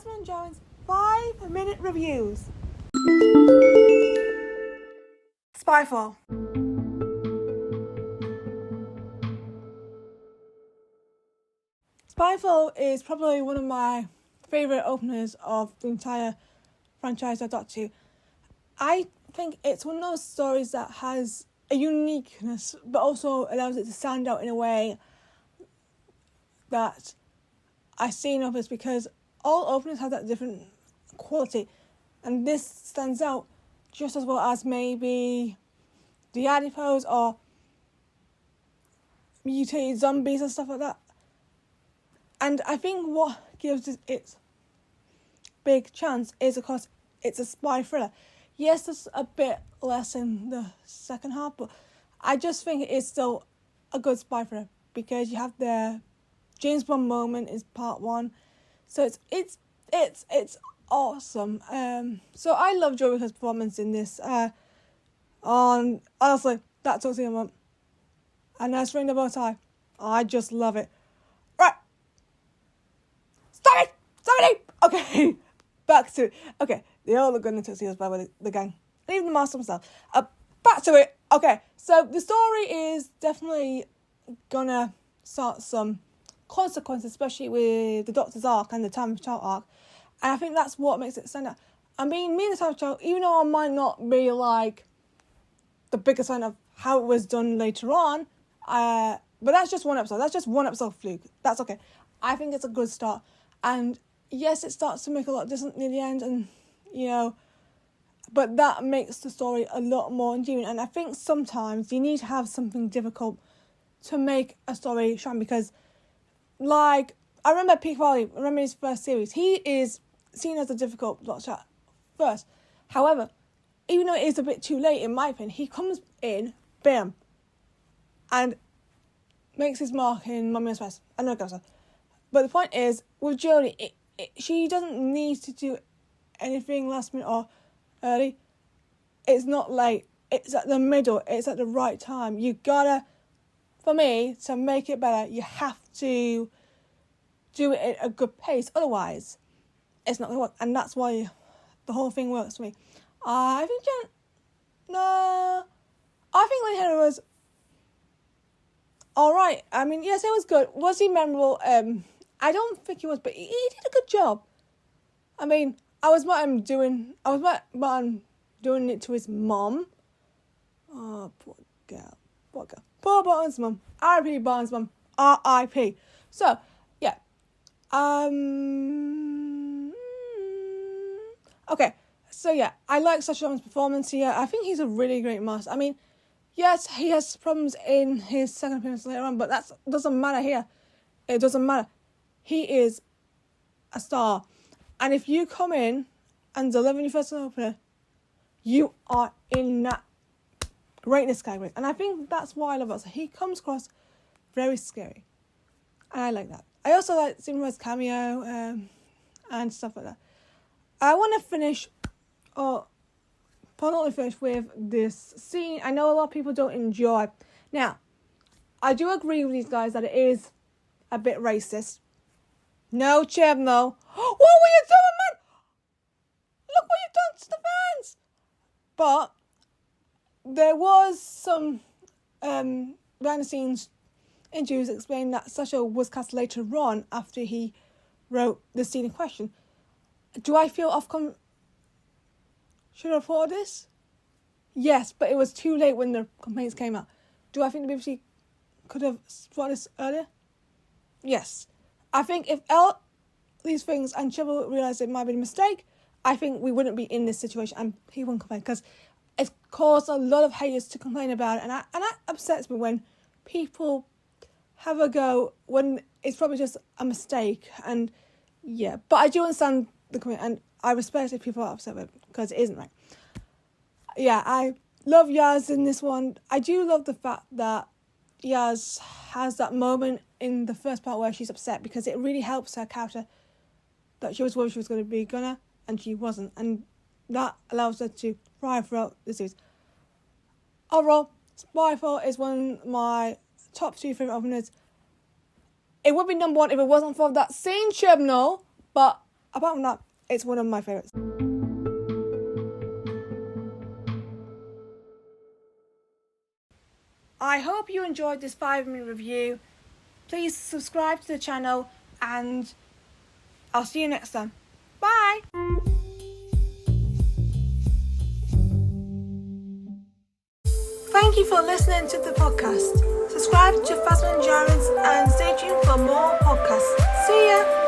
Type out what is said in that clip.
Jasmine Jones 5-minute reviews. Spyfall. Spyfall is probably one of my favourite openers of the entire franchise I've got to. I think it's one of those stories that has a uniqueness, but also allows it to stand out in a way that I see in openers, because all openers have that different quality, and this stands out just as well as maybe the adipose or mutated zombies and stuff like that. And I think what gives it its big chance is, of course, it's a spy thriller. Yes, there's a bit less in the second half, but I just think it is still a good spy thriller, because you have the James Bond moment is part one, so it's awesome. So I love Joe Wicker's performance in this. Honestly, that TUXEDO moment, a nice ring the bow tie. I just love it. Right, stop it. Okay, back to it. Okay, they all look good in tuxedos, by the way, the gang, and even the master himself. Back to it. Okay, so the story is definitely gonna start some consequences, especially with the Doctor's arc and the Time of Child arc, and I think that's what makes it stand out. I mean, me and the Time of Child, even though I might not be like the biggest fan of how it was done later on, but that's just one episode. That's just one episode fluke. That's okay. I think it's a good start, and yes, it starts to make a lot different near the end, and but that makes the story a lot more endearing. And I think sometimes you need to have something difficult to make a story shine, because, like, I remember Peak Valley, his first series, he is seen as a difficult Doctor at first. However, even though it is a bit too late, in my opinion, he comes in, bam, and makes his mark in Mummy Express. I know it goes on. But the point is, with Jodie, she doesn't need to do anything last minute or early. It's not late. It's at the middle. It's at the right time. You gotta, for me, to make it better, you have to do it at a good pace. Otherwise, it's not gonna work. And that's why the whole thing works for me. I think Lady Henry was alright. I mean, yes, it was good. Was he memorable? I don't think he was, but he did a good job. I mean, I was doing it to his mom. Oh, poor girl. Poor Barton's mum. R.I.P. Barton's mum. R.I.P. So, yeah. Okay. So, yeah, I like Sacha Baron's performance here. I think he's a really great master. I mean, yes, he has problems in his second appearance later on, but that doesn't matter here. It doesn't matter. He is a star. And if you come in and deliver your first opener, you are in that greatness category. And I think that's why I love it. So he comes across very scary. And I like that. I also like Stephen Roy's cameo and stuff like that. I want to finish, with this scene I know a lot of people don't enjoy. Now, I do agree with these guys that it is a bit racist. No, Chib, no. What were you doing, man? Look what you've done to the fans. But there was some behind the scenes interviews explaining that Sacha was cast later on after he wrote the scene in question. Do I feel Ofcom should have thought of this? Yes, but it was too late when the complaints came out. Do I think the BBC could have thought this earlier? Yes. I think if these things and Chibble realised it might be a mistake, I think we wouldn't be in this situation and he wouldn't complain, because it's caused a lot of haters to complain about it, and that upsets me when people have a go when it's probably just a mistake. And yeah, but I do understand the comment, and I respect if people are upset with it, because it isn't right. Yeah, I love Yaz in this one. I do love the fact that Yaz has that moment in the first part where she's upset, because it really helps her character that she was worried she was going to be Gunner and she wasn't, and that allows her to thrive throughout the series. Overall, Spyfall is one of my top 2 favourite openers. It would be number 1 if it wasn't for that scene, Chibnall, but apart from that, it's one of my favourites. I hope you enjoyed this 5-minute review. Please subscribe to the channel and I'll see you next time. Bye! Thank you for listening to the podcast. Subscribe to Phasma Endurance and stay tuned for more podcasts. See ya!